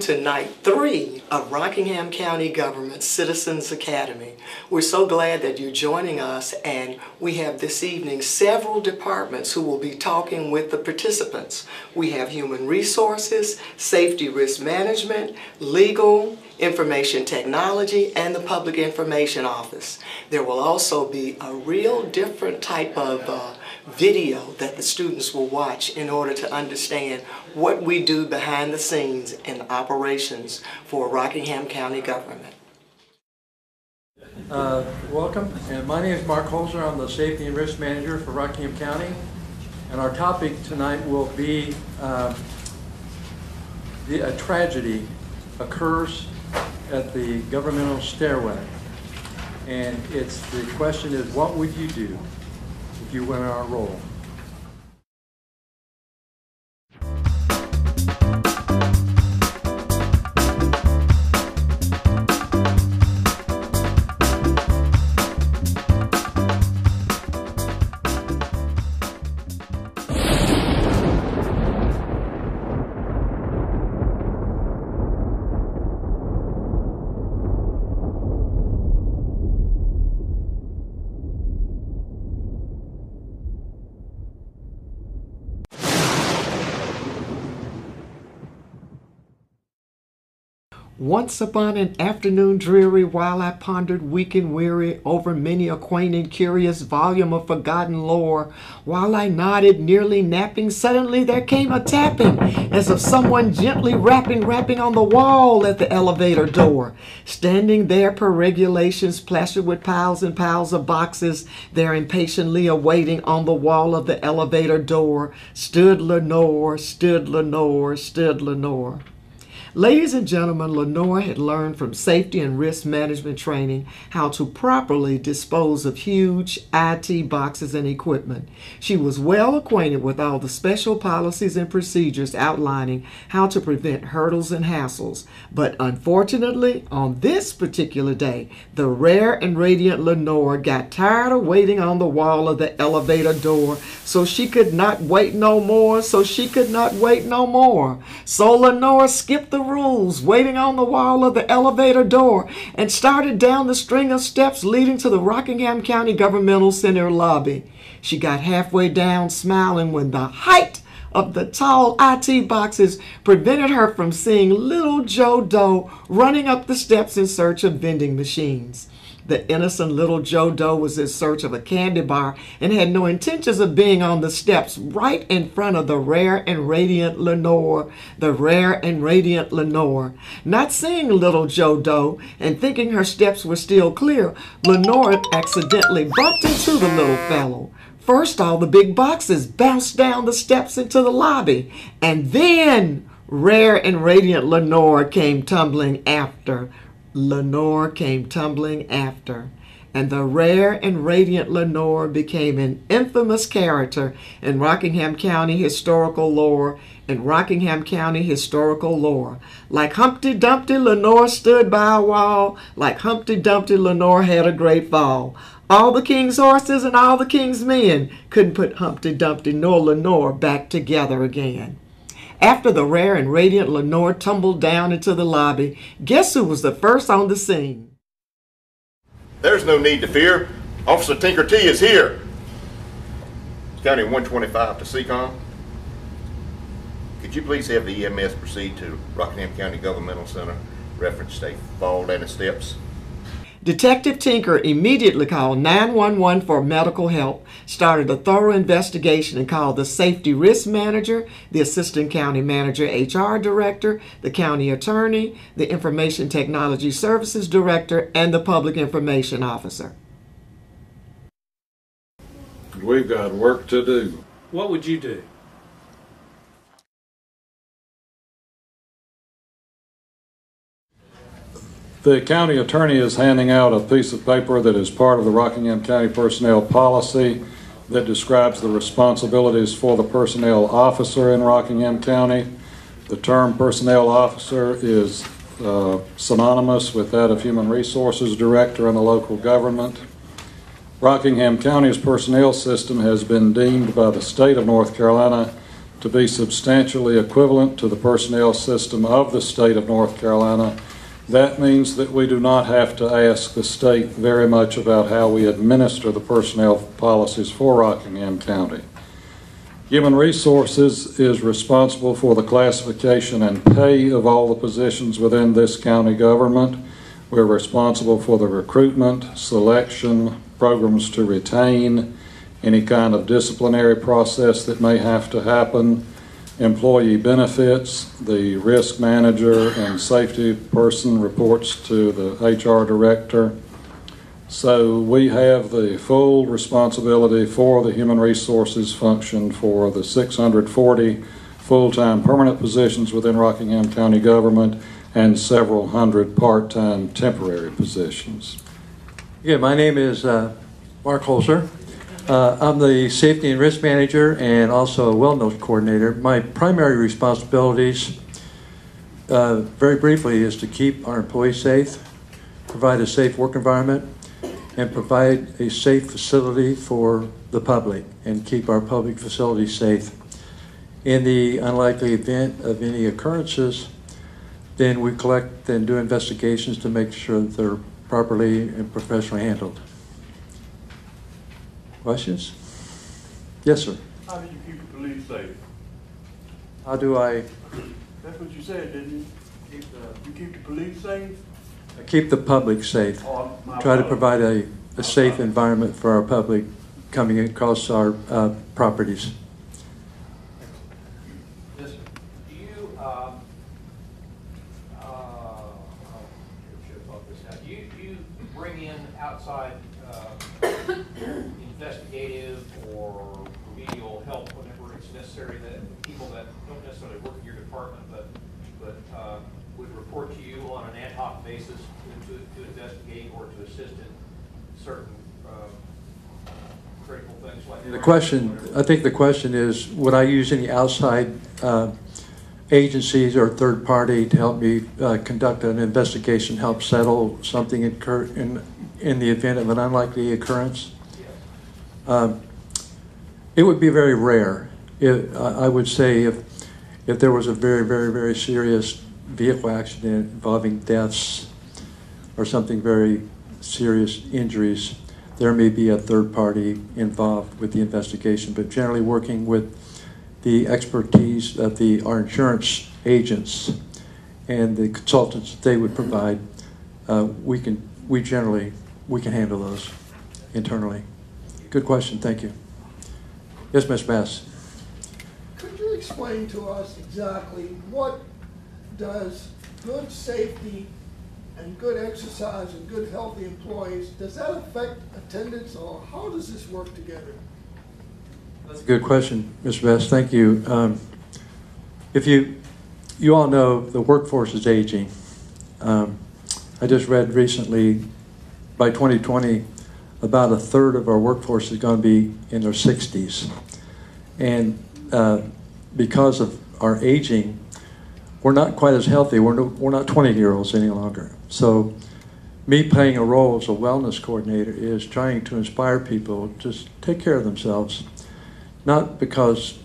to night 3 of Rockingham County Government Citizens Academy. We're so glad that you're joining us, and we have this evening several departments who will be talking with the participants. We have Human Resources, Safety Risk Management, Legal, Information Technology, and the Public Information Office. There will also be a real different type of video that the students will watch in order to understand what we do behind the scenes in operations for Rockingham County government. Welcome, and my name is Mark Holzer. I'm the Safety and Risk Manager for Rockingham County, and our topic tonight will be a tragedy occurs at the governmental stairway, and the question is, what would you do if you were in our role? Once upon an afternoon dreary, while I pondered weak and weary over many a quaint and curious volume of forgotten lore, while I nodded, nearly napping, suddenly there came a tapping, as of someone gently rapping on the wall at the elevator door. Standing there per regulations, plastered with piles and piles of boxes, there impatiently awaiting on the wall of the elevator door, stood Lenore, stood Lenore, stood Lenore. Ladies and gentlemen, Lenore had learned from safety and risk management training how to properly dispose of huge IT boxes and equipment. She was well acquainted with all the special policies and procedures outlining how to prevent hurdles and hassles. But unfortunately, on this particular day, the rare and radiant Lenore got tired of waiting on the wall of the elevator door, so she could not wait no more, so Lenore skipped the rules, waiting on the wall of the elevator door, and started down the string of steps leading to the Rockingham County Governmental Center lobby. She got halfway down smiling when the height of the tall IT boxes prevented her from seeing little Joe Doe running up the steps in search of vending machines. The innocent little Joe Doe was in search of a candy bar and had no intentions of being on the steps right in front of the rare and radiant Lenore, the rare and radiant Lenore. Not seeing little Joe Doe and thinking her steps were still clear, Lenore accidentally bumped into the little fellow. First, all the big boxes bounced down the steps into the lobby, and then rare and radiant Lenore came tumbling after. Lenore came tumbling after, and the rare and radiant Lenore became an infamous character in Rockingham County historical lore. Like Humpty Dumpty, Lenore stood by a wall. Like Humpty Dumpty, Lenore had a great fall. All the king's horses and all the king's men couldn't put Humpty Dumpty nor Lenore back together again. After the rare and radiant Lenore tumbled down into the lobby, guess who was the first on the scene? There's no need to fear. Officer Tinker T is here. County 125 to CCOM. Could you please have the EMS proceed to Rockingham County Governmental Center, reference State Fall down the steps? Detective Tinker immediately called 911 for medical help, started a thorough investigation, and called the Safety Risk Manager, the Assistant County Manager, HR Director, the County Attorney, the Information Technology Services Director, and the Public Information Officer. We've got work to do. What would you do? The county attorney is handing out a piece of paper that is part of the Rockingham County personnel policy that describes the responsibilities for the personnel officer in Rockingham County. The term personnel officer is synonymous with that of human resources director in a local government. Rockingham County's personnel system has been deemed by the state of North Carolina to be substantially equivalent to the personnel system of the state of North Carolina. That means that we do not have to ask the state very much about how we administer the personnel policies for Rockingham County. Human Resources is responsible for the classification and pay of all the positions within this county government. We're responsible for the recruitment, selection, programs to retain, any kind of disciplinary process that may have to happen, employee benefits. The risk manager and safety person reports to the HR director. So we have the full responsibility for the human resources function for the 640 full-time permanent positions within Rockingham County government and several hundred part-time temporary positions. Yeah, my name is Mark Holzer. I'm the safety and risk manager and also a wellness coordinator. My primary responsibilities, very briefly, is to keep our employees safe, provide a safe work environment, and provide a safe facility for the public and keep our public facilities safe. In the unlikely event of any occurrences, then we collect and do investigations to make sure that they're properly and professionally handled. Questions? Yes, sir. How do you keep the police safe? How do I That's what you said, didn't you? You keep the police safe? keep the public safe? Or Try to provide a safe environment for our public coming across our properties. Yes, sir. Do you, should have thought this out. Do you bring in outside investigative or remedial help whenever it's necessary, that people that don't necessarily work in your department but would report to you on an ad hoc basis to investigate or to assist in certain critical things like The question, I think the question is, would I use any outside agencies or third party to help me conduct an investigation, help settle something in the event of an unlikely occurrence? It would be very rare. I would say if there was a very, very, very serious vehicle accident involving deaths or something very serious injuries, there may be a third party involved with the investigation, but generally working with the expertise of our insurance agents and the consultants that they would provide, we can handle those internally. Good question, thank you. Yes, Ms. Bass. Could you explain to us exactly what does good safety and good exercise and good healthy employees, does that affect attendance, or how does this work together? That's a good question, Mr. Bass, thank you. If you all know the workforce is aging. I just read recently by 2020 about a third of our workforce is going to be in their 60s. And because of our aging, we're not quite as healthy. We're not 20-year-olds any longer. So me playing a role as a wellness coordinator is trying to inspire people to take care of themselves, not because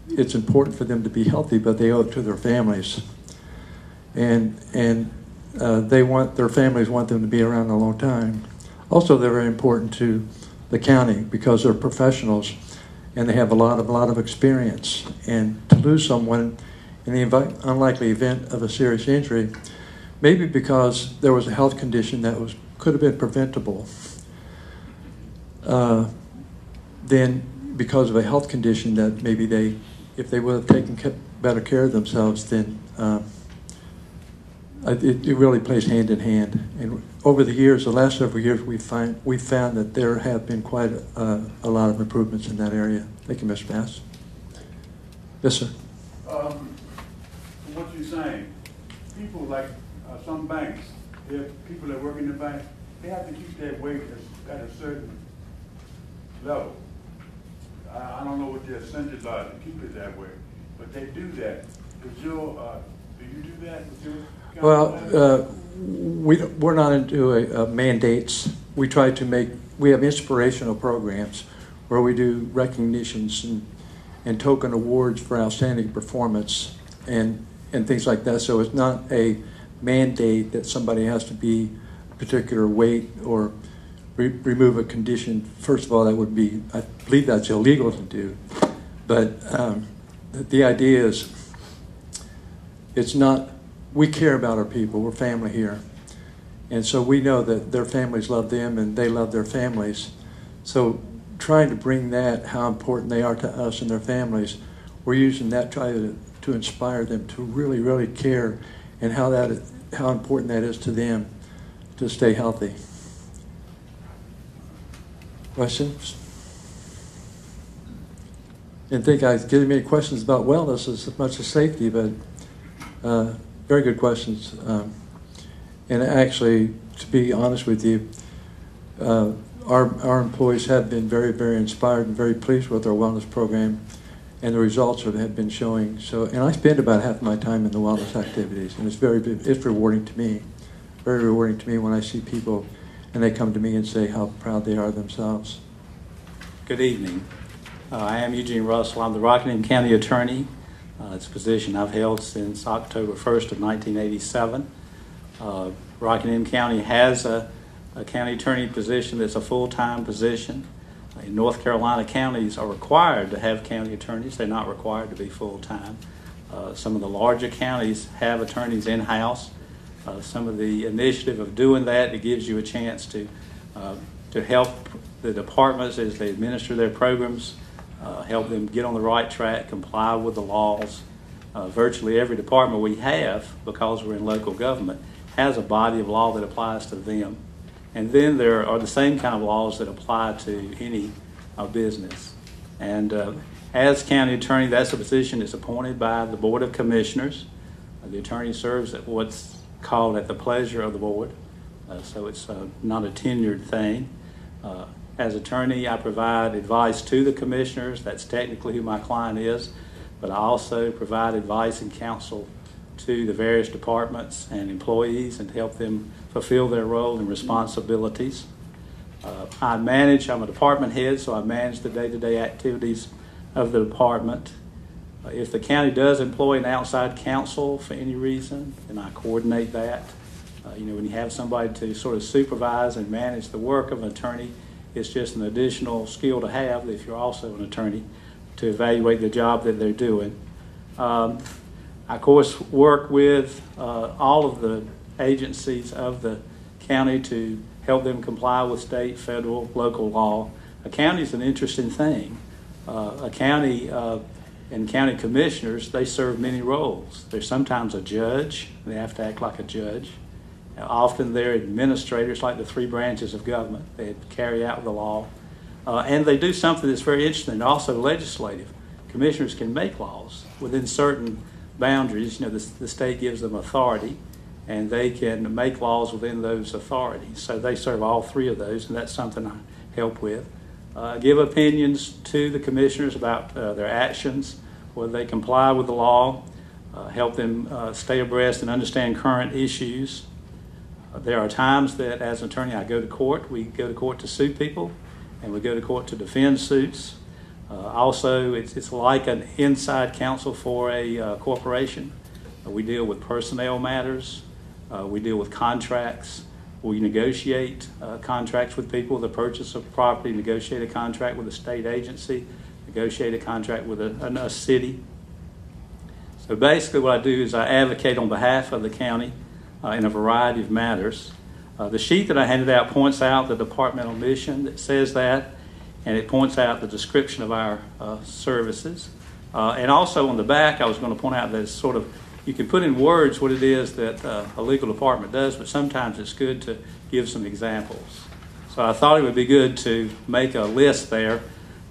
it's important for them to be healthy, but they owe it to their families. And their families want them to be around a long time. Also, they're very important to the county because they're professionals and they have a lot of experience. And to lose someone in the unlikely event of a serious injury, maybe because there was a health condition that could have been preventable, then because of a health condition that maybe if they would have taken better care of themselves, then it really plays hand in hand. And over the years, the last several years, we found that there have been quite a lot of improvements in that area. Thank you, Mr. Bass. Yes, sir. From what you're saying, people like some banks, people that work in the bank, they have to keep their weight at a certain level. I don't know what their incentives are to keep it that way, but they do that. Do you do that with your company? Well, we're not into mandates. We try to we have inspirational programs where we do recognitions and token awards for outstanding performance and things like that. So it's not a mandate that somebody has to be a particular weight or remove a condition. First of all, that would be, I believe that's illegal to do. But the idea is, it's not, we care about our people, we're family here. And so we know that their families love them and they love their families. So trying to bring that, how important they are to us and their families, we're using that to inspire them to really, really care, and how important that is to them to stay healthy. Questions? Didn't think I was getting many questions about wellness as much as safety, but very good questions. And actually, to be honest with you, our employees have been very, very inspired and very pleased with our wellness program, and the results have been showing. So, and I spend about half my time in the wellness activities, and it's rewarding to me, very rewarding to me when I see people and they come to me and say how proud they are themselves. Good evening. I am Eugene Russell. I'm the Rockingham County Attorney. It's a position I've held since October 1st of 1987. Rockingham County has a county attorney position that's a full-time position. In North Carolina, counties are required to have county attorneys. They're not required to be full-time. Some of the larger counties have attorneys in-house. Some of the initiative of doing that, it gives you a chance to help the departments as they administer their programs, help them get on the right track, comply with the laws. Virtually every department we have, because we're in local government, has a body of law that applies to them. And then there are the same kind of laws that apply to any business. And as county attorney, that's a position that's appointed by the Board of Commissioners. The attorney serves at what's called at the pleasure of the board. So it's not a tenured thing. As attorney, I provide advice to the commissioners. That's technically who my client is. But I also provide advice and counsel to the various departments and employees and help them fulfill their role and responsibilities. I'm a department head, so I manage the day-to-day activities of the department. If the county does employ an outside counsel for any reason, then I coordinate that. When you have somebody to sort of supervise and manage the work of an attorney, it's just an additional skill to have if you're also an attorney to evaluate the job that they're doing. I, of course, work with all of the agencies of the county to help them comply with state, federal, local law. A county is an interesting thing. A county and county commissioners, they serve many roles. They're sometimes a judge. They have to act like a judge. Often they're administrators, like the three branches of government. They carry out the law. And they do something that's very interesting. They're also legislative. Commissioners can make laws within certain boundaries. The state gives them authority, and they can make laws within those authorities. So they serve all three of those, and that's something I help with. Give opinions to the commissioners about their actions, whether they comply with the law, help them stay abreast and understand current issues. There are times that, as an attorney, I go to court. We go to court to sue people, and we go to court to defend suits. Also, it's like an inside counsel for a corporation. We deal with personnel matters. We deal with contracts. We negotiate contracts with people, the purchase of property, negotiate a contract with a state agency, negotiate a contract with a city. So basically what I do is I advocate on behalf of the county in a variety of matters. The sheet that I handed out points out the departmental mission that says that, and it points out the description of our services. And also on the back, I was going to point out that it's sort of, you can put in words what it is that a legal department does, but sometimes it's good to give some examples. So I thought it would be good to make a list there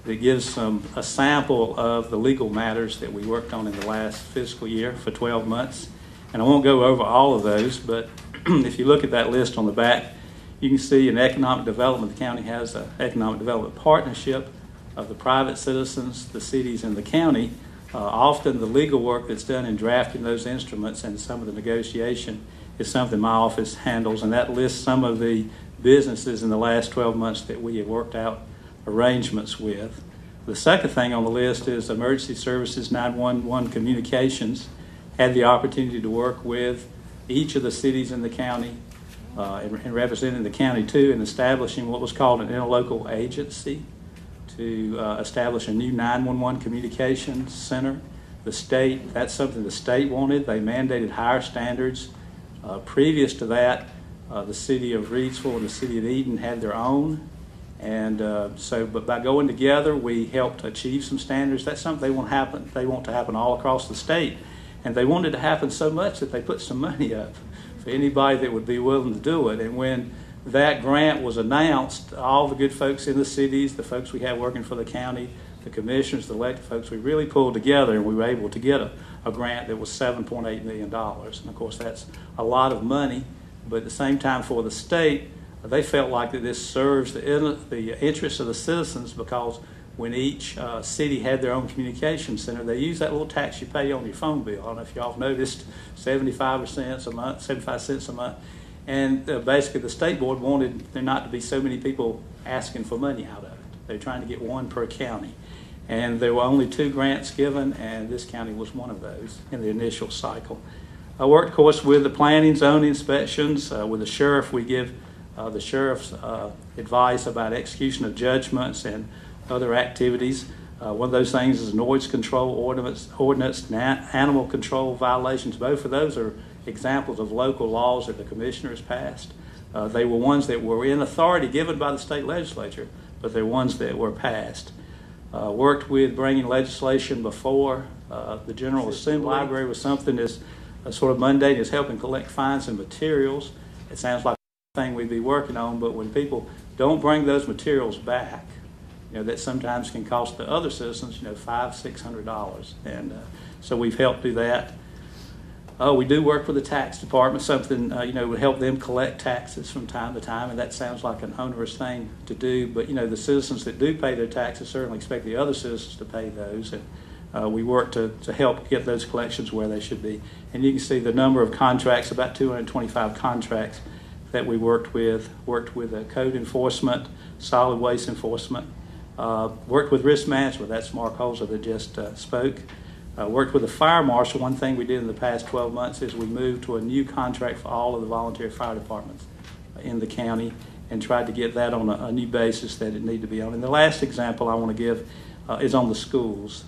that gives a sample of the legal matters that we worked on in the last fiscal year for 12 months. And I won't go over all of those, but if you look at that list on the back, you can see in economic development, the county has an economic development partnership of the private citizens, the cities, and the county. Often the legal work that's done in drafting those instruments and some of the negotiation is something my office handles, and that lists some of the businesses in the last 12 months that we have worked out arrangements with. The second thing on the list is emergency services 911 communications. Had the opportunity to work with each of the cities in the county and representing the county too in establishing what was called an interlocal agency to establish a new 911 communications center. The state, that's something the state wanted. They mandated higher standards. Previous to that, the city of Reidsville and the city of Eden had their own. And but by going together, we helped achieve some standards. That's something they want to happen all across the state. And they wanted to happen so much that they put some money up for anybody that would be willing to do it. And when that grant was announced, all the good folks in the cities, the folks we had working for the county, the commissioners, the elected folks, we really pulled together and we were able to get a grant that was $7.8 million. And of course, that's a lot of money, but at the same time for the state, they felt like that this serves the interests of the citizens, because when each city had their own communication center, they used that little tax you pay on your phone bill. I don't know if y'all have noticed, 75 cents a month. And basically the state board wanted there not to be so many people asking for money out of it. They're trying to get one per county. And there were only 2 grants given, and this county was one of those in the initial cycle. I worked, of course, with the planning, zoning inspections. With the sheriff, we give the sheriff's advice about execution of judgments and other activities. One of those things is noise control ordinance, animal control violations. Both of those are examples of local laws that the commissioners passed. They were ones that were in authority given by the state legislature, but they're ones that were passed. Worked with bringing legislation before the General Assembly. Library was something that's sort of mundane, is helping collect fines and materials. It sounds like a thing we'd be working on, but when people don't bring those materials back, that sometimes can cost the other citizens, $500-600, and so we've helped do that. We do work with the tax department, something would help them collect taxes from time to time, and that sounds like an onerous thing to do, but the citizens that do pay their taxes certainly expect the other citizens to pay those, and we work to help get those collections where they should be. And you can see the number of contracts, about 225 contracts that we worked with code enforcement, solid waste enforcement, worked with risk management. That's Mark Holzer that just spoke. Worked with the fire marshal. One thing we did in the past 12 months is we moved to a new contract for all of the volunteer fire departments in the county and tried to get that on a new basis that it needed to be on. And the last example I want to give is on the schools.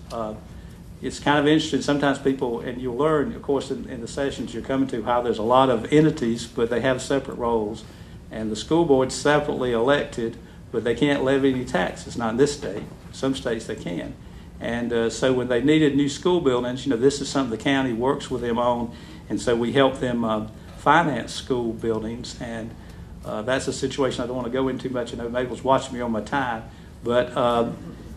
It's kind of interesting. Sometimes people, and you'll learn, of course, in the sessions you're coming to, how there's a lot of entities, but they have separate roles. And the school board's separately elected, but they can't levy any taxes, not in this state. Some states they can. And so when they needed new school buildings, this is something the county works with them on, and so we help them finance school buildings. And that's a situation I don't want to go into too much. Mabel's watching me on my time, but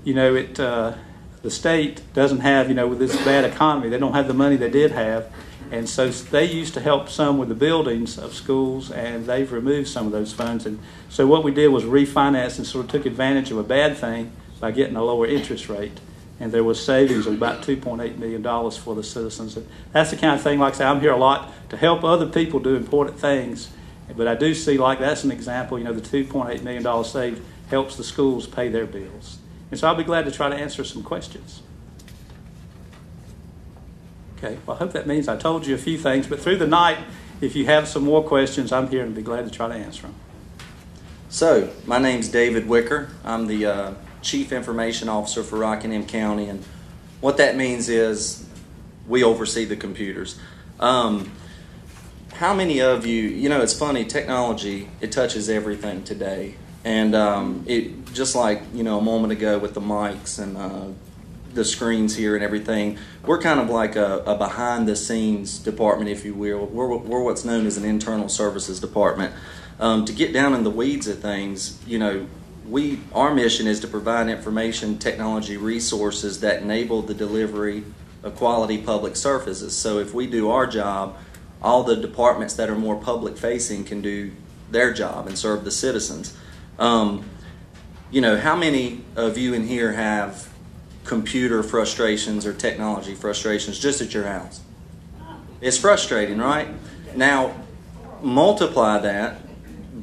the state doesn't have, with this bad economy, they don't have the money they did have, and so they used to help some with the buildings of schools, and they've removed some of those funds. And so what we did was refinance and sort of took advantage of a bad thing by getting a lower interest rate. And there was savings of about $2.8 million for the citizens. And that's the kind of thing, like I say, I'm here a lot to help other people do important things. But I do see, that's an example, the $2.8 million saved helps the schools pay their bills. And so I'll be glad to try to answer some questions. Okay, well, I hope that means I told you a few things. But through the night, if you have some more questions, I'm here and be glad to try to answer them. So, my name's David Wicker. I'm the Chief Information Officer for Rockingham County, and what that means is we oversee the computers. How many of you, it's funny, technology, it touches everything today, and it just like, a moment ago with the mics and the screens here and everything, we're kind of like a behind-the-scenes department, if you will. We're what's known as an internal services department. To get down in the weeds of things, our mission is to provide information technology resources that enable the delivery of quality public services. So if we do our job, all the departments that are more public facing can do their job and serve the citizens. How many of you in here have computer frustrations or technology frustrations just at your house? It's frustrating, right? Now, multiply that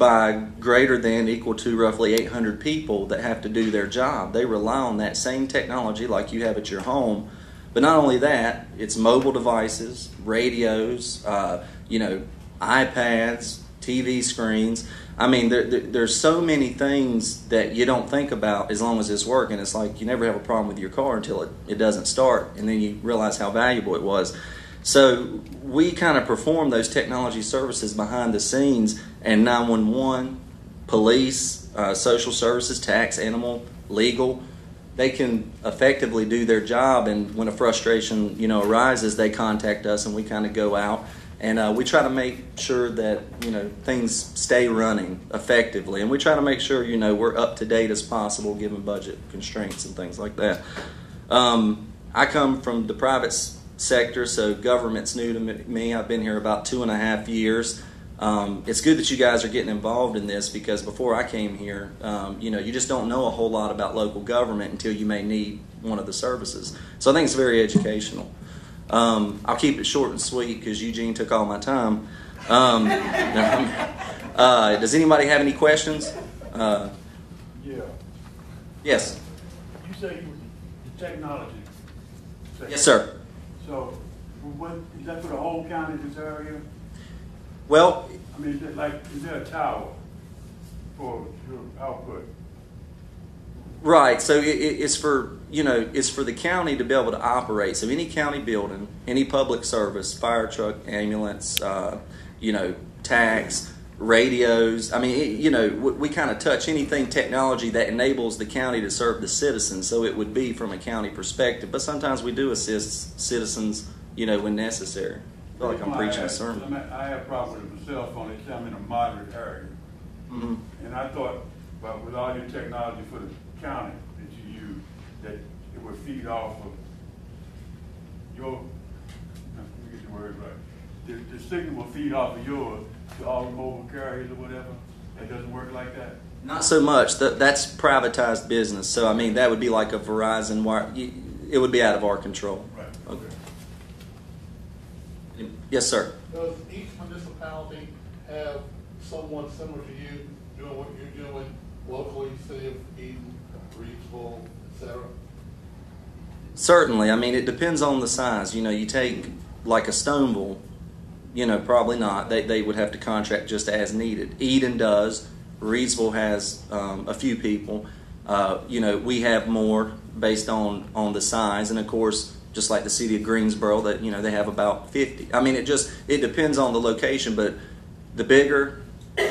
by greater than equal to roughly 800 people that have to do their job. They rely on that same technology like you have at your home. But not only that, it's mobile devices, radios, iPads, TV screens. I mean, there's so many things that you don't think about as long as it's working. It's like you never have a problem with your car until it doesn't start, and then you realize how valuable it was. So we kind of perform those technology services behind the scenes, and 911, police, social services, tax, animal, legal, they can effectively do their job, and when a frustration arises, they contact us and we kind of go out and we try to make sure that things stay running effectively, and we try to make sure we're up to date as possible given budget constraints and things like that. I come from the private sector, so government's new to me. I've been here about 2.5 years. It's good that you guys are getting involved in this, because before I came here, you just don't know a whole lot about local government until you may need one of the services. So I think it's very educational. I'll keep it short and sweet because Eugene took all my time. Does anybody have any questions? Yeah. Yes. You say you the technology. Yes, sir. So, what is that for the whole county, this area? Well, I mean, is there a tower for your output? right. So it's for it's for the county to be able to operate. So any county building, any public service, fire truck, ambulance, tax, radios. I mean, we kind of touch anything technology that enables the county to serve the citizens. So it would be from a county perspective. But sometimes we do assist citizens, when necessary. I feel like I'm preaching a sermon. I have a problem with the cell phone. They say I'm in a moderate area. Mm-hmm. And I thought, well, with all your technology for the county that you use, that it would feed off of your, let me get the word right. The signal will feed off of yours to all the mobile carriers or whatever. It doesn't work like that? Not so much. That's privatized business. So, I mean, that would be like a Verizon wire. It would be out of our control. Right. Okay. Yes, sir. Does each municipality have someone similar to you doing what you're doing locally, city of Eden, Reedsville, etc.? Certainly. I mean, it depends on the size. You take like a Stoneville, probably not. They would have to contract just as needed. Eden does. Reedsville has a few people. We have more based on the size, and of course, just like the city of Greensboro, that they have about 50. I mean, it depends on the location, but the bigger,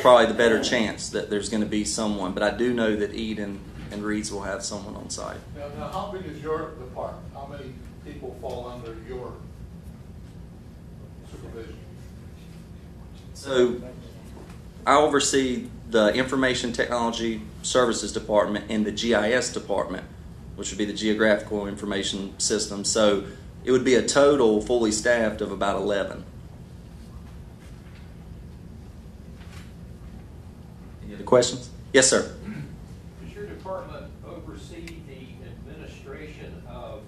probably the better chance that there's going to be someone. But I do know that Eden and Reedsville have someone on site. Now, how big is your department? How many people fall under your supervision? So I oversee the Information Technology Services Department and the GIS Department, which would be the Geographical Information System. So it would be a total fully staffed of about 11. Any other questions? Yes, sir. Does your department oversee the administration of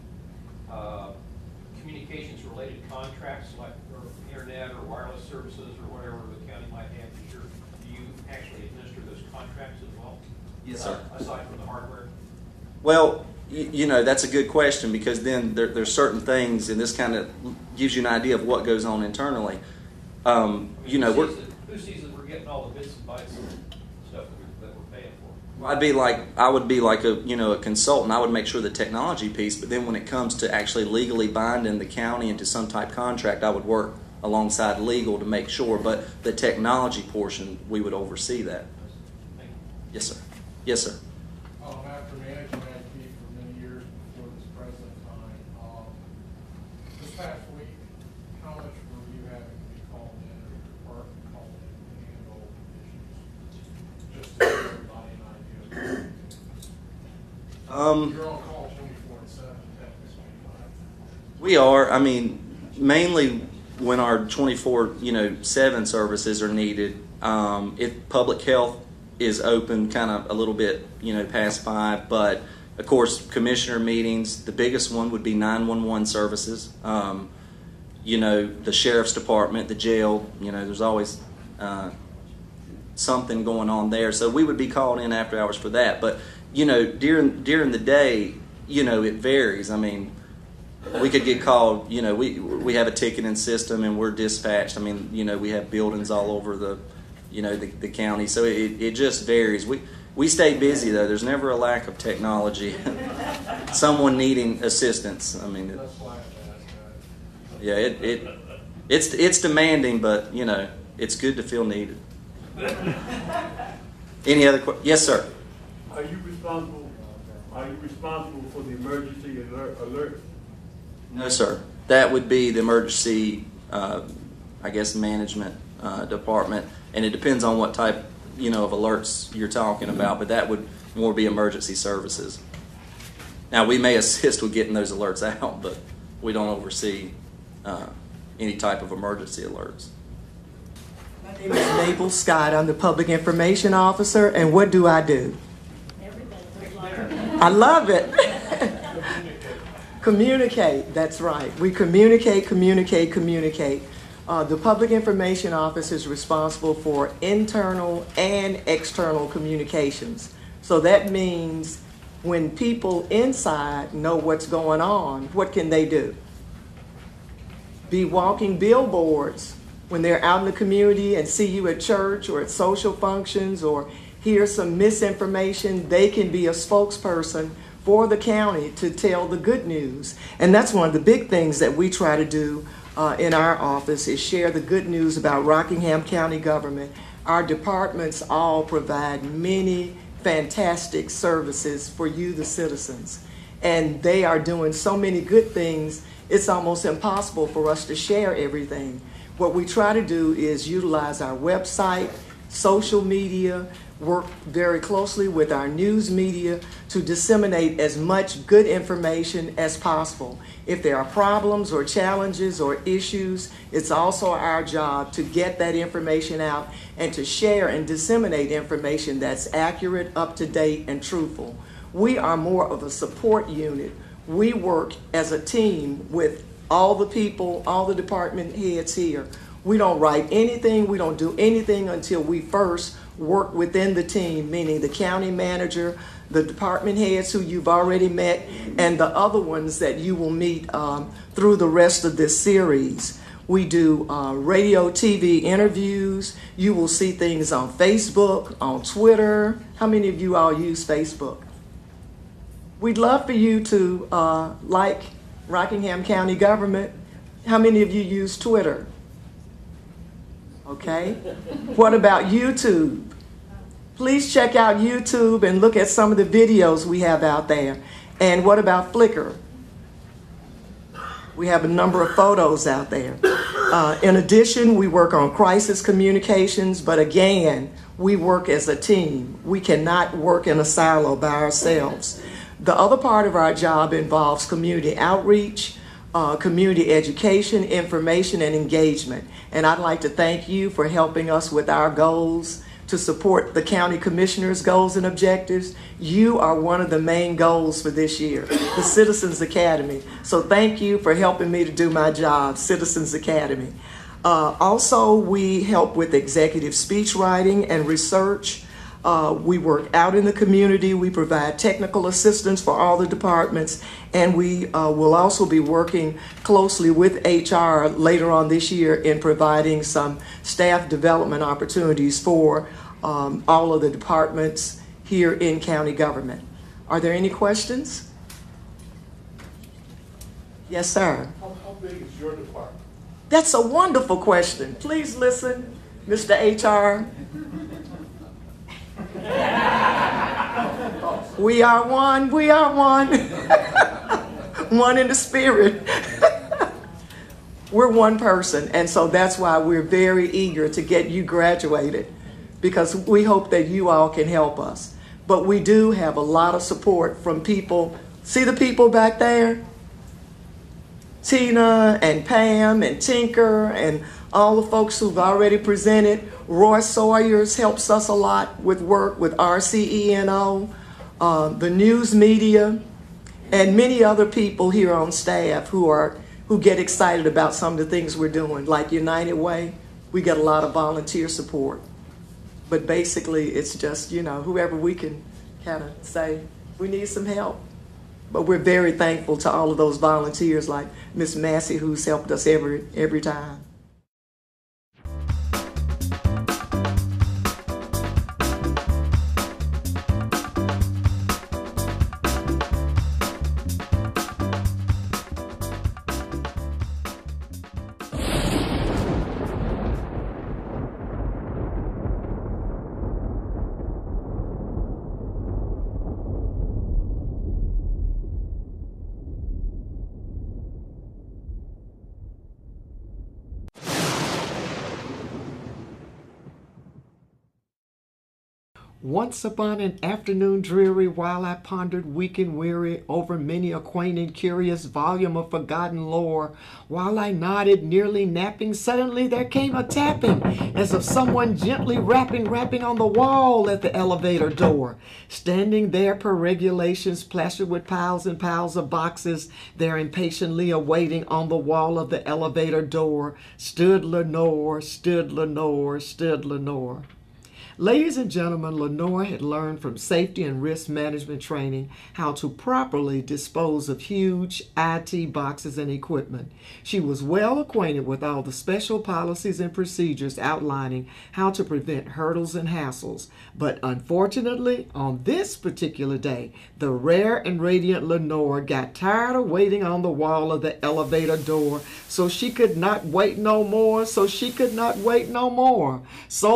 communications-related contracts, like internet or wireless services or whatever the county might have? Do you actually administer those contracts as well? Yes, sir. Aside from the hardware? Well, that's a good question, because then there's certain things, and this kind of gives you an idea of what goes on internally. Who sees that we're getting all the bits and bytes and stuff that we're paying for? I would be like a consultant. I would make sure the technology piece, but then when it comes to actually legally binding the county into some type contract, I would work alongside legal to make sure. But the technology portion, we would oversee that. Yes, sir. Yes, sir. After managing IT for many years before this present time, this past week, how much were you having to be called in, or your department called in to handle issues? Just to give everybody an idea. You're on call 24/7, technically. We are. I mean, mainly when our 24/7 services are needed. If public health is open kind of a little bit, past 5, but of course, commissioner meetings, the biggest one would be 911 services. The sheriff's department, the jail, there's always something going on there. So we would be called in after hours for that. But, you know, during the day, you know, it varies. I mean, we could get called, you know, we have a ticketing system and we're dispatched. I mean, you know, we have buildings all over the, you know, the county. So it just varies. We stay busy, though. There's never a lack of technology. Someone needing assistance. I mean, yeah, it's demanding, but, you know, it's good to feel needed. Any other questions? Yes, sir. Are you responsible for the emergency alert? No, sir. That would be the emergency, I guess, management department, and it depends on what type, you know, of alerts you're talking about, but that would more be emergency services. Now, we may assist with getting those alerts out, but we don't oversee any type of emergency alerts. My name is Mabel Scott. I'm the Public Information Officer, and what do I do? Everything. I love it. Communicate, that's right. We communicate. The Public Information Office is responsible for internal and external communications. So that means when people inside know what's going on, what can they do? Be walking billboards when they're out in the community and see you at church or at social functions or hear some misinformation. They can be a spokesperson for the county to tell the good news. And that's one of the big things that we try to do in our office is share the good news about Rockingham County government. Our departments all provide many fantastic services for you, the citizens. And they are doing so many good things, it's almost impossible for us to share everything. What we try to do is utilize our website, social media, work very closely with our news media to disseminate as much good information as possible. If there are problems or challenges or issues, it's also our job to get that information out and to share and disseminate information that's accurate, up to date, and truthful. We are more of a support unit. We work as a team with all the people, all the department heads here. We don't write anything, we don't do anything until we first work within the team, meaning the county manager, the department heads who you've already met, and the other ones that you will meet through the rest of this series. We do radio, TV interviews. You will see things on Facebook, on Twitter. How many of you all use Facebook? We'd love for you to like Rockingham County government. How many of you use Twitter? Okay. What about YouTube? Please check out YouTube and look at some of the videos we have out there. And what about Flickr? We have a number of photos out there. In addition, we work on crisis communications, but again, we work as a team. We cannot work in a silo by ourselves. The other part of our job involves community outreach, community education, information, and engagement. And I'd like to thank you for helping us with our goals to support the county commissioner's goals and objectives. You are one of the main goals for this year, the Citizens Academy. So thank you for helping me to do my job, Citizens Academy. Also, we help with executive speech writing and research. We work out in the community. We provide technical assistance for all the departments, and we will also be working closely with HR later on this year in providing some staff development opportunities for all of the departments here in county government. Are there any questions? Yes, sir. How big is your department? That's a wonderful question. Please listen, Mr. HR. We are one, we are one. One in the spirit. We're one person, and so that's why we're very eager to get you graduated, because we hope that you all can help us. But we do have a lot of support from people. See the people back there? Tina and Pam and Tinker and all the folks who've already presented. Roy Sawyers helps us a lot with work with RCENO, the news media, and many other people here on staff who get excited about some of the things we're doing, like United Way. We get a lot of volunteer support. But basically, it's just, whoever we can kind of say, we need some help. But we're very thankful to all of those volunteers like Miss Massey, who's helped us every time. Once upon an afternoon dreary, while I pondered weak and weary over many a quaint and curious volume of forgotten lore, while I nodded, nearly napping, suddenly there came a tapping, as of someone gently rapping on the wall at the elevator door. Standing there per regulations, plastered with piles and piles of boxes, there impatiently awaiting on the wall of the elevator door, stood Lenore, stood Lenore, stood Lenore. Ladies and gentlemen, Lenore had learned from safety and risk management training how to properly dispose of huge IT boxes and equipment. She was well acquainted with all the special policies and procedures outlining how to prevent hurdles and hassles. But unfortunately, on this particular day, the rare and radiant Lenore got tired of waiting on the wall of the elevator door, so she could not wait no more, so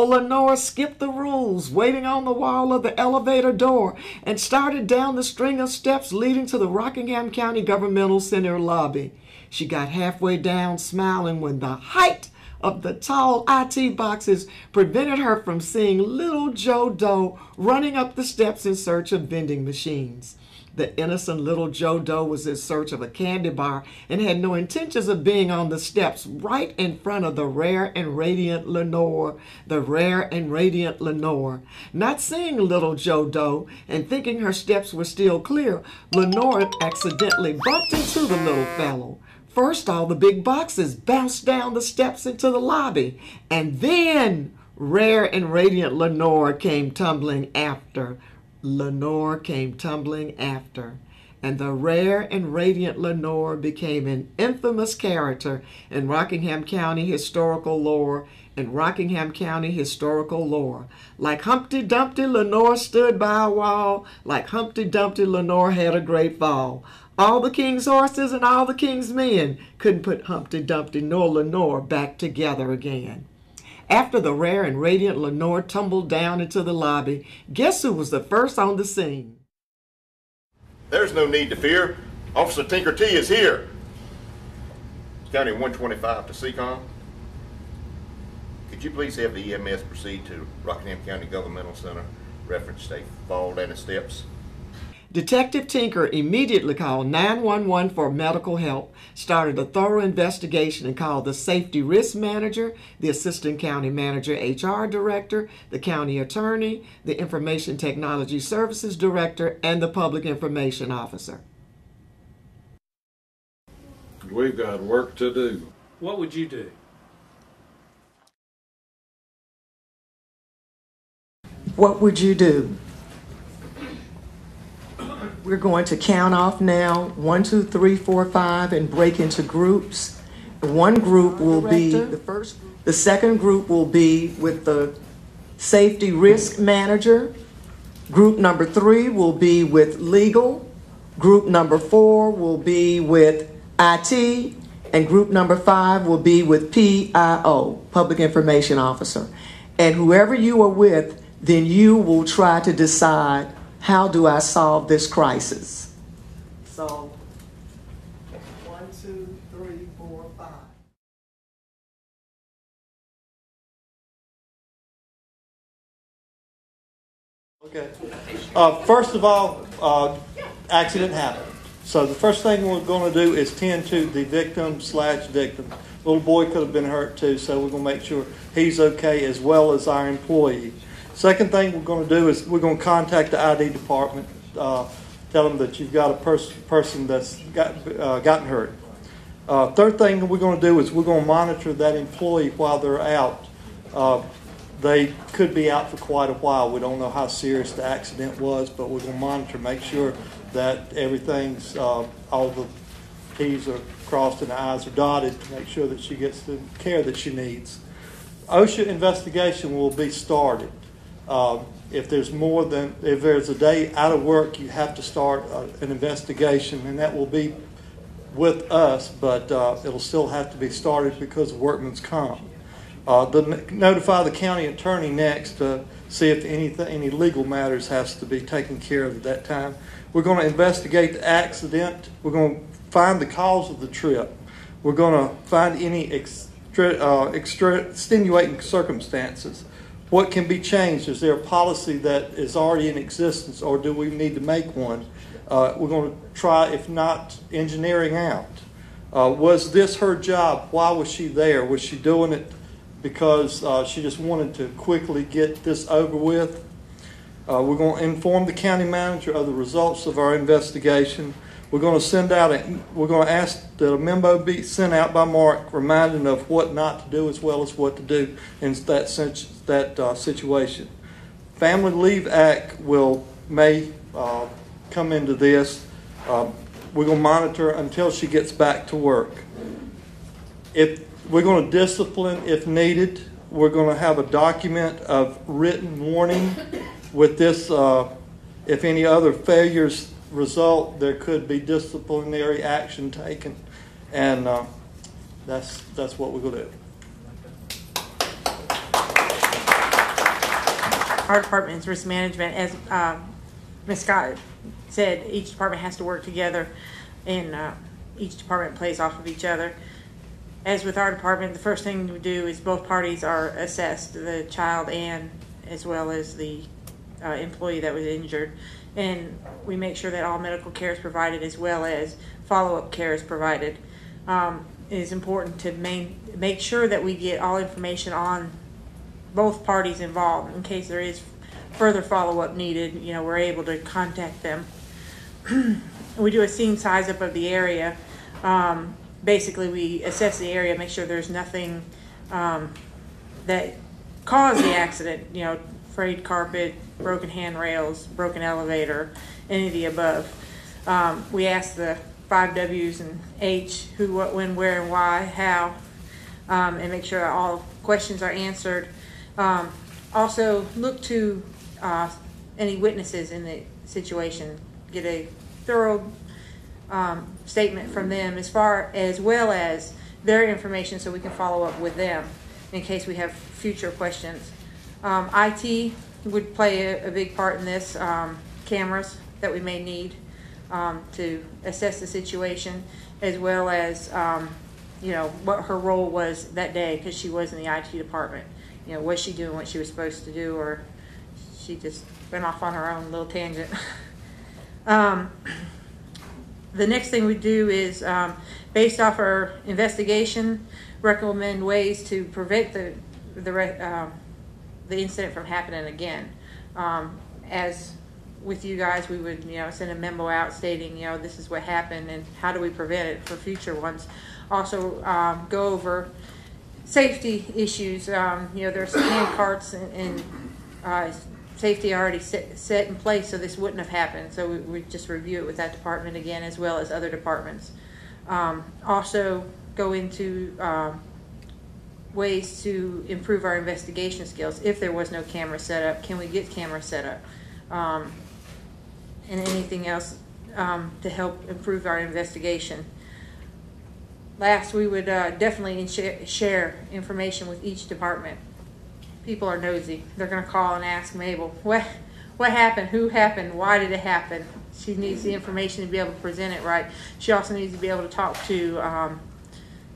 Lenore skipped the rules, waiting on the wall of the elevator door, and started down the string of steps leading to the Rockingham County Governmental Center lobby. She got halfway down smiling when the height of the tall IT boxes prevented her from seeing little Joe Doe running up the steps in search of vending machines. The innocent little Joe Doe was in search of a candy bar and had no intentions of being on the steps right in front of the rare and radiant Lenore, Not seeing little Joe Doe and thinking her steps were still clear, Lenore accidentally bumped into the little fellow. First, all the big boxes bounced down the steps into the lobby, and then rare and radiant Lenore came tumbling after. And the rare and radiant Lenore became an infamous character in Rockingham County historical lore. Like Humpty Dumpty, Lenore stood by a wall. Like Humpty Dumpty, Lenore had a great fall. All the king's horses and all the king's men couldn't put Humpty Dumpty nor Lenore back together again. After the rare and radiant Lenore tumbled down into the lobby, guess who was the first on the scene? There's no need to fear. Officer Tinker T is here. County 125 to SECOM. Could you please have the EMS proceed to Rockingham County Governmental Center, reference they fall down the steps? Detective Tinker immediately called 911 for medical help, started a thorough investigation, and called the safety risk manager, the assistant county manager, HR director, the county attorney, the information technology services director, and the public information officer. We've got work to do. What would you do? What would you do? We're going to count off now, 1, 2, 3, 4, 5, and break into groups. One group will be the first group. The second group will be with the safety risk manager. Group number 3 will be with legal. Group number 4 will be with IT. And group number 5 will be with PIO, Public Information Officer. And whoever you are with, then you will try to decide, how do I solve this crisis? So, 1, 2, 3, 4, 5. Okay. First of all, accident happened. So the first thing we're going to do is tend to the victim/victim. Little boy could have been hurt too, so we're going to make sure he's okay as well as our employee. Second thing we're going to do is we're going to contact the ID department, tell them that you've got a person that's gotten hurt. Third thing we're going to do is we're going to monitor that employee while they're out. they could be out for quite a while. We don't know how serious the accident was, but we're going to monitor, make sure that everything's, all the T's are crossed and the I's are dotted to make sure that she gets the care that she needs. OSHA investigation will be started. If there's a day out of work, you have to start an investigation, and that will be with us, but it'll still have to be started because of workman's comp. Notify the county attorney next to see if any legal matters has to be taken care of at that time. We're going to investigate the accident. We're going to find the cause of the trip. We're going to find any extenuating circumstances. What can be changed? Is there a policy that is already in existence, or do we need to make one? We're going to try, if not, engineering out. Was this her job? Why was she there? Was she doing it because she just wanted to quickly get this over with? We're going to inform the county manager of the results of our investigation. We're going to we're going to ask that a memo be sent out by Mark reminding of what not to do as well as what to do in that situation. Family Leave Act may come into this. We're going to monitor until she gets back to work. If we're going to discipline if needed, we're going to have a document of written warning with this. If any other failures result, there could be disciplinary action taken, and that's what we're going to do. Our department's risk management, as Ms. Scott said, each department has to work together, and each department plays off of each other. As with our department, the first thing we do is both parties are assessed, the child and as well as the employee that was injured, and we make sure that all medical care is provided as well as follow-up care is provided. It is important to make sure that we get all information on both parties involved in case there is further follow-up needed. We're able to contact them. We do a scene size up of the area. Basically, we assess the area, make sure there's nothing that caused the accident, frayed carpet, broken handrails, broken elevator, any of the above. We ask the 5 W's and H, who, what, when, where, and why, how, and make sure all questions are answered. Also, look to any witnesses in the situation. Get a thorough statement from them as well as their information so we can follow up with them in case we have future questions. IT would play a big part in this, cameras that we may need to assess the situation, as well as what her role was that day, because she was in the IT department. Was she doing what she was supposed to do, or she just went off on her own little tangent. The next thing we do is, based off our investigation, recommend ways to prevent the incident from happening again. As with you guys, we would send a memo out stating this is what happened and how do we prevent it for future ones. Also, go over safety issues. There's some hand carts and safety already set in place, so this wouldn't have happened. So we just review it with that department again, as well as other departments. Also, go into ways to improve our investigation skills. If there was no camera set up, can we get camera set up? And anything else to help improve our investigation. Last, we would definitely share information with each department. People are nosy. They're going to call and ask Mabel, what happened? Who happened? Why did it happen? She needs the information to be able to present it right. She also needs to be able to talk to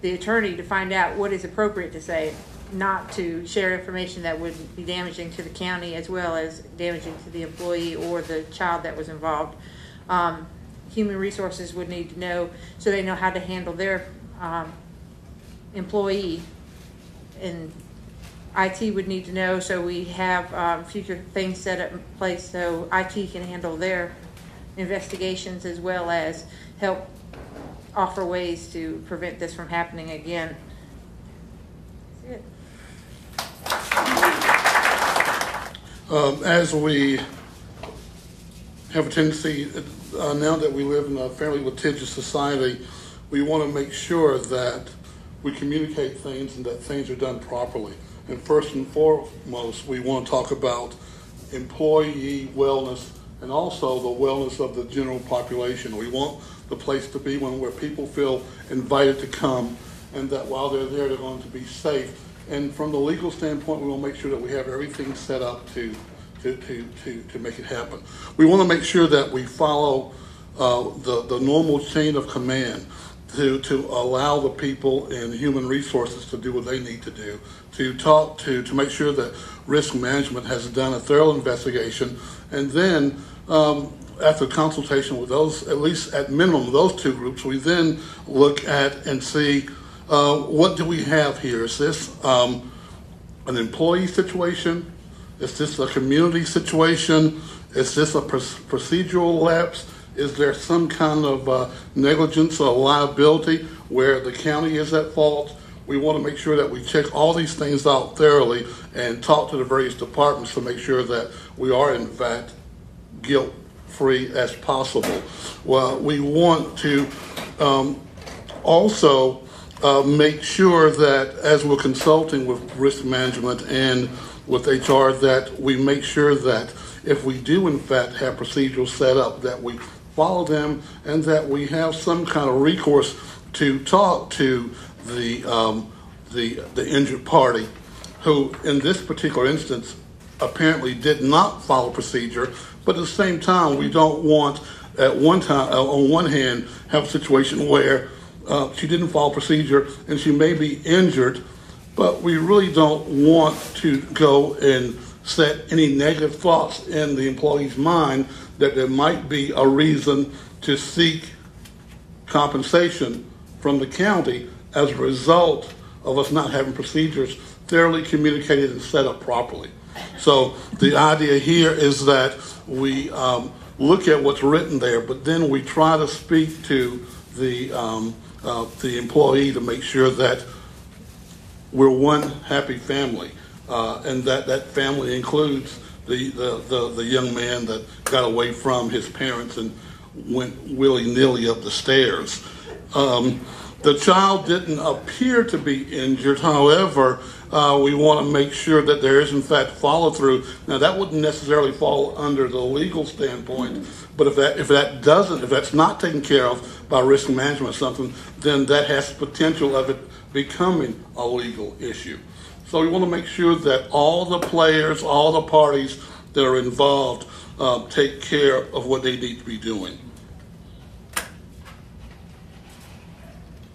the attorney to find out what is appropriate to say, not to share information that would be damaging to the county as well as damaging to the employee or the child that was involved. Human resources would need to know so they know how to handle their employee, and IT would need to know so we have future things set up in place so IT can handle their investigations as well as help offer ways to prevent this from happening again. That's it. As we have a tendency, now that we live in a fairly litigious society, we want to make sure that we communicate things and that things are done properly. And first and foremost, we want to talk about employee wellness and also the wellness of the general population. We want the place to be one where people feel invited to come, and that while they're there, they're going to be safe. And from the legal standpoint, we will make sure that we have everything set up to make it happen. We want to make sure that we follow the normal chain of command to allow the people in human resources to do what they need to do, to make sure that risk management has done a thorough investigation, and then after consultation with those, at least at minimum, those two groups, we then look at and see what do we have here. Is this an employee situation? Is this a community situation? Is this a procedural lapse? Is there some kind of negligence or liability where the county is at fault? We want to make sure that we check all these things out thoroughly and talk to the various departments to make sure that we are in fact guilt-free as possible. Well, we want to also make sure that as we're consulting with risk management and with HR, that we make sure that if we do in fact have procedures set up, that we follow them and that we have some kind of recourse to talk to the injured party, who in this particular instance apparently did not follow procedure. But at the same time, we don't want at one time, on one hand, have a situation where she didn't follow procedure and she may be injured, but we really don't want to go and set any negative thoughts in the employee's mind that there might be a reason to seek compensation from the county as a result of us not having procedures thoroughly communicated and set up properly. So the idea here is that we look at what's written there, but then we try to speak to the employee to make sure that we're one happy family, and that family includes the young man that got away from his parents and went willy-nilly up the stairs. The child didn't appear to be injured. However, we want to make sure that there is in fact follow-through. Now, that wouldn't necessarily fall under the legal standpoint, but if that's not taken care of by risk management or something, then that has potential of it becoming a legal issue. So we want to make sure that all the players, all the parties that are involved take care of what they need to be doing.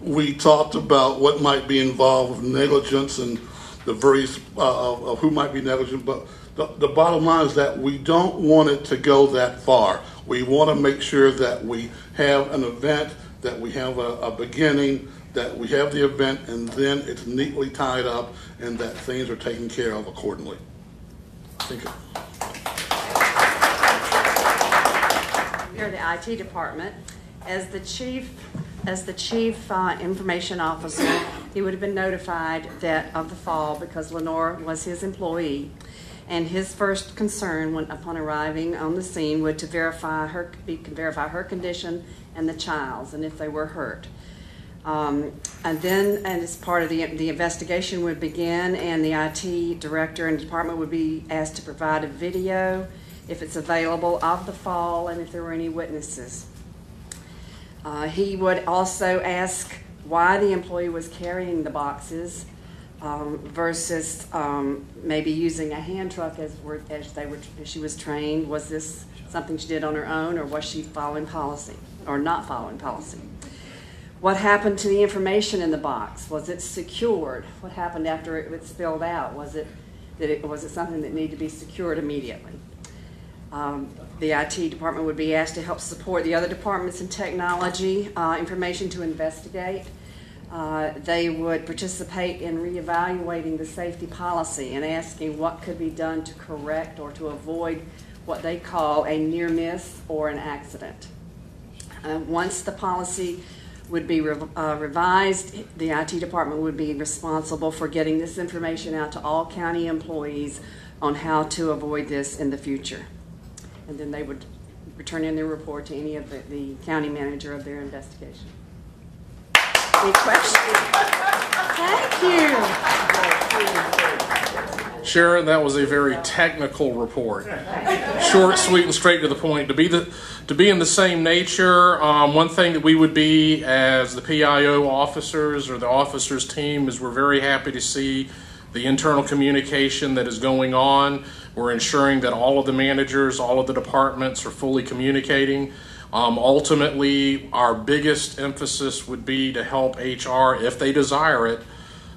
We talked about what might be involved with negligence and the various of who might be negligent, but the bottom line is that we don't want it to go that far. We want to make sure that we have an event, that we have a beginning, that we have the event, and then it's neatly tied up and that things are taken care of accordingly. Thank you. You're the IT department. As the chief information officer, he would have been notified of the fall because Lenore was his employee, and his first concern upon arriving on the scene would to verify her condition and the child's, and if they were hurt. And as part of the investigation would begin, and the IT director and department would be asked to provide a video, if it's available, of the fall and if there were any witnesses. He would also ask why the employee was carrying the boxes versus maybe using a hand truck as she was trained. Was this something she did on her own, or was she following policy or not following policy? What happened to the information in the box? Was it secured? What happened after it was spilled out? Was it something that needed to be secured immediately? The IT department would be asked to help support the other departments in technology, information to investigate. They would participate in reevaluating the safety policy and asking what could be done to correct or to avoid what they call a near miss or an accident. Once the policy would be revised, the IT department would be responsible for getting this information out to all county employees on how to avoid this in the future. And then they would return in their report to any of the county manager of their investigation. Any questions? Thank you. Sharon, that was a very technical report. Short, sweet, and straight to the point. To be in the same nature, one thing that we would be as the PIO officers or the officers team is we're very happy to see the internal communication that is going on. We're ensuring that all of the managers, all of the departments are fully communicating. Ultimately, our biggest emphasis would be to help HR, if they desire it,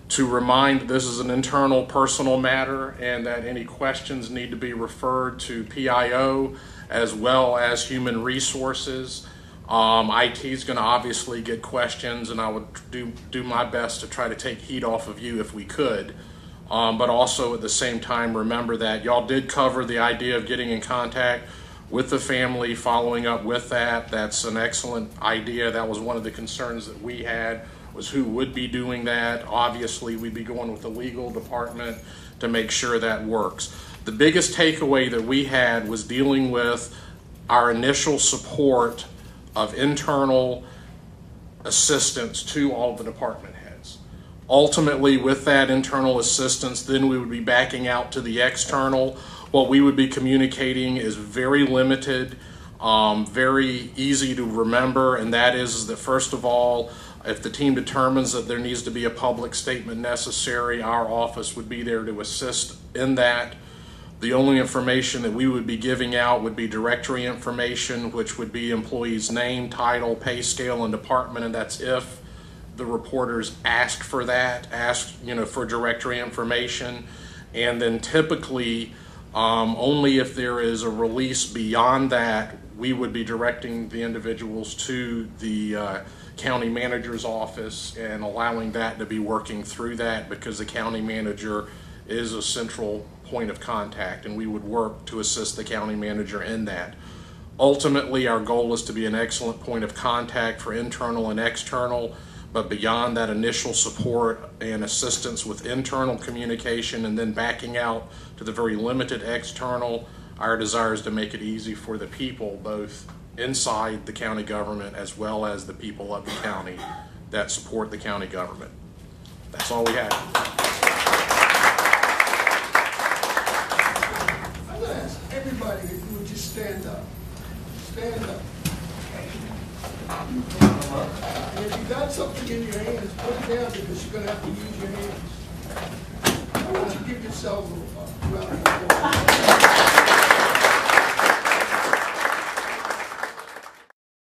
to remind that this is an internal personal matter and that any questions need to be referred to PIO as well as human resources. IT is going to obviously get questions, and I would do my best to try to take heat off of you if we could. But also at the same time, remember that y'all did cover the idea of getting in contact with the family, following up with that. That's an excellent idea. That was one of the concerns that we had, was who would be doing that. Obviously, we'd be going with the legal department to make sure that works. The biggest takeaway that we had was dealing with our initial support of internal assistance to all of the department heads. Ultimately, with that internal assistance, then we would be backing out to the external. What we would be communicating is very limited, very easy to remember, and that is that, first of all, if the team determines that there needs to be a public statement necessary, our office would be there to assist in that. The only information that we would be giving out would be directory information, which would be employee's name, title, pay scale, and department, and that's if the reporters ask for that, for directory information. And then typically, only if there is a release beyond that, we would be directing the individuals to the county manager's office and allowing that to be working through that, because the county manager is a central point of contact, and we would work to assist the county manager in that. Ultimately, our goal is to be an excellent point of contact for internal and external, but beyond that initial support and assistance with internal communication and then backing out to the very limited external, our desire is to make it easy for the people, both inside the county government as well as the people of the county that support the county government. That's all we have. I'm going to ask everybody if you would just stand up. Stand up. And if you got something in your hands, put it down, because you're going to have to use your hands. Why don't you give yourself a round of applause?